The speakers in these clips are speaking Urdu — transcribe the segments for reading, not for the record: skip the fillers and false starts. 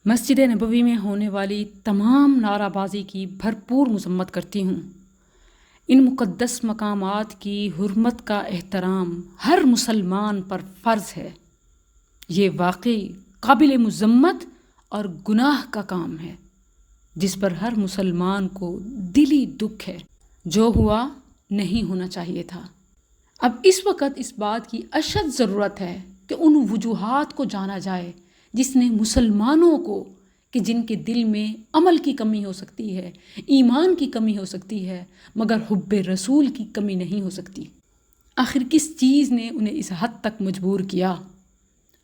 مسجد نبوی میں ہونے والی تمام نعرہ بازی کی بھرپور مذمت کرتی ہوں۔ ان مقدس مقامات کی حرمت کا احترام ہر مسلمان پر فرض ہے۔ یہ واقعی قابل مذمت اور گناہ کا کام ہے جس پر ہر مسلمان کو دلی دکھ ہے۔ جو ہوا نہیں ہونا چاہیے تھا۔ اب اس وقت اس بات کی اشد ضرورت ہے کہ ان وجوہات کو جانا جائے جس نے مسلمانوں کو کہ جن کے دل میں عمل کی کمی ہو سکتی ہے، ایمان کی کمی ہو سکتی ہے، مگر حب رسول کی کمی نہیں ہو سکتی۔ آخر کس چیز نے انہیں اس حد تک مجبور کیا؟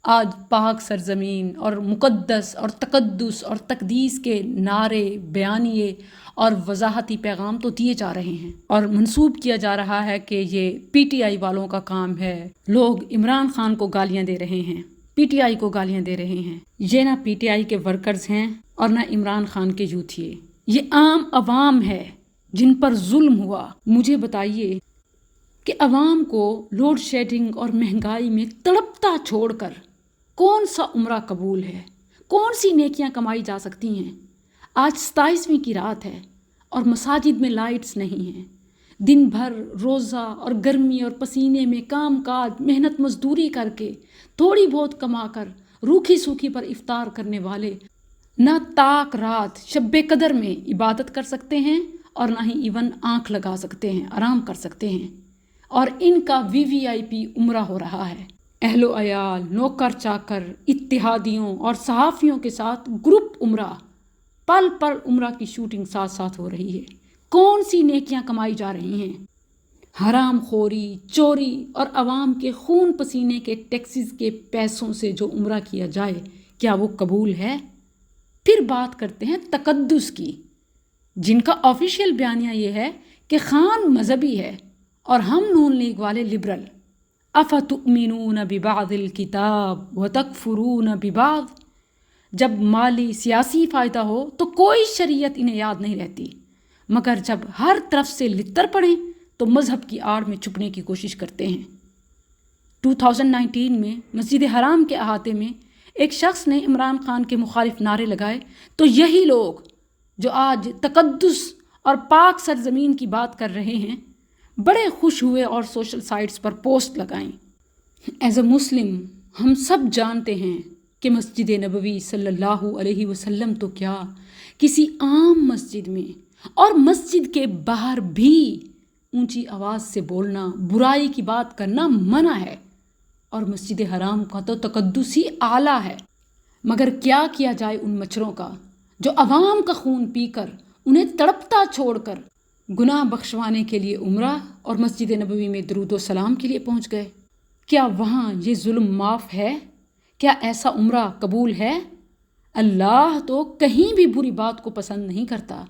آج پاک سرزمین اور مقدس اور تقدس اور تقدیس کے نعرے، بیانیے اور وضاحتی پیغام تو دیے جا رہے ہیں اور منسوب کیا جا رہا ہے کہ یہ پی ٹی آئی والوں کا کام ہے۔ لوگ عمران خان کو گالیاں دے رہے ہیں، پی ٹی آئی کو گالیاں دے رہے ہیں۔ یہ نہ پی ٹی آئی کے ورکرز ہیں اور نہ عمران خان کے یوتھیے، یہ عام عوام ہے جن پر ظلم ہوا۔ مجھے بتائیے کہ عوام کو لوڈ شیڈنگ اور مہنگائی میں تڑپتا چھوڑ کر کون سا عمرہ قبول ہے؟ کون سی نیکیاں کمائی جا سکتی ہیں؟ آج 27ویں کی رات ہے اور مساجد میں لائٹس نہیں ہیں۔ دن بھر روزہ اور گرمی اور پسینے میں کام کاج محنت مزدوری کر کے تھوڑی بہت کما کر روکھی سوکھی پر افطار کرنے والے نہ تاک رات شب قدر میں عبادت کر سکتے ہیں اور نہ ہی ایون آنکھ لگا سکتے ہیں، آرام کر سکتے ہیں، اور ان کا VVIP عمرہ ہو رہا ہے۔ اہل و عیال، نوکر چاکر، اتحادیوں اور صحافیوں کے ساتھ گروپ عمرہ، پل پل عمرہ کی شوٹنگ ساتھ ساتھ ہو رہی ہے۔ کون سی نیکیاں کمائی جا رہی ہیں؟ حرام خوری، چوری اور عوام کے خون پسینے کے ٹیکسز کے پیسوں سے جو عمرہ کیا جائے، کیا وہ قبول ہے؟ پھر بات کرتے ہیں تقدس کی، جن کا آفیشیل بیانیہ یہ ہے کہ خان مذہبی ہے اور ہم نون لیگ والے لبرل۔ افتؤمنون ببعض الکتاب وتکفرون ببعض۔ جب مالی سیاسی فائدہ ہو تو کوئی شریعت انہیں یاد نہیں رہتی، مگر جب ہر طرف سے لتر پڑیں تو مذہب کی آڑ میں چھپنے کی کوشش کرتے ہیں۔ 2019 میں مسجد حرام کے احاطے میں ایک شخص نے عمران خان کے مخالف نعرے لگائے تو یہی لوگ جو آج تقدس اور پاک سرزمین کی بات کر رہے ہیں بڑے خوش ہوئے اور سوشل سائٹس پر پوسٹ لگائیں۔ ایز اے مسلم ہم سب جانتے ہیں کہ مسجد نبوی صلی اللہ علیہ وسلم تو کیا، کسی عام مسجد میں اور مسجد کے باہر بھی اونچی آواز سے بولنا، برائی کی بات کرنا منع ہے، اور مسجد حرام کا تو تقدس ہی اعلیٰ ہے۔ مگر کیا کیا جائے ان مچھروں کا جو عوام کا خون پی کر انہیں تڑپتا چھوڑ کر گناہ بخشوانے کے لیے عمرہ اور مسجد نبوی میں درود و سلام کے لیے پہنچ گئے۔ کیا وہاں یہ ظلم معاف ہے؟ کیا ایسا عمرہ قبول ہے؟ اللہ تو کہیں بھی بری بات کو پسند نہیں کرتا۔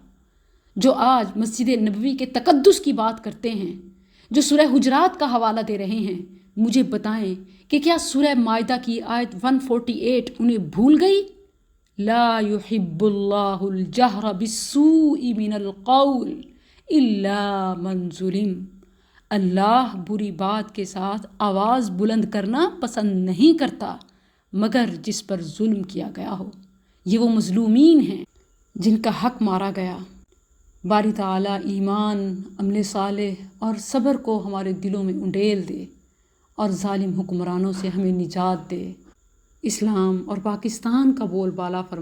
جو آج مسجد نبوی کے تقدس کی بات کرتے ہیں، جو سورہ حجرات کا حوالہ دے رہے ہیں، مجھے بتائیں کہ کیا سورہ مائدہ کی آیت 148 انہیں بھول گئی؟ لا يحب اللہ الجہر بالسوء من القول الا من ظلم۔ اللہ بری بات کے ساتھ آواز بلند کرنا پسند نہیں کرتا مگر جس پر ظلم کیا گیا ہو۔ یہ وہ مظلومین ہیں جن کا حق مارا گیا۔ باری تعالیٰ ایمان، عمل صالح اور صبر کو ہمارے دلوں میں انڈیل دے اور ظالم حکمرانوں سے ہمیں نجات دے۔ اسلام اور پاکستان کا بول بالا فرمائے۔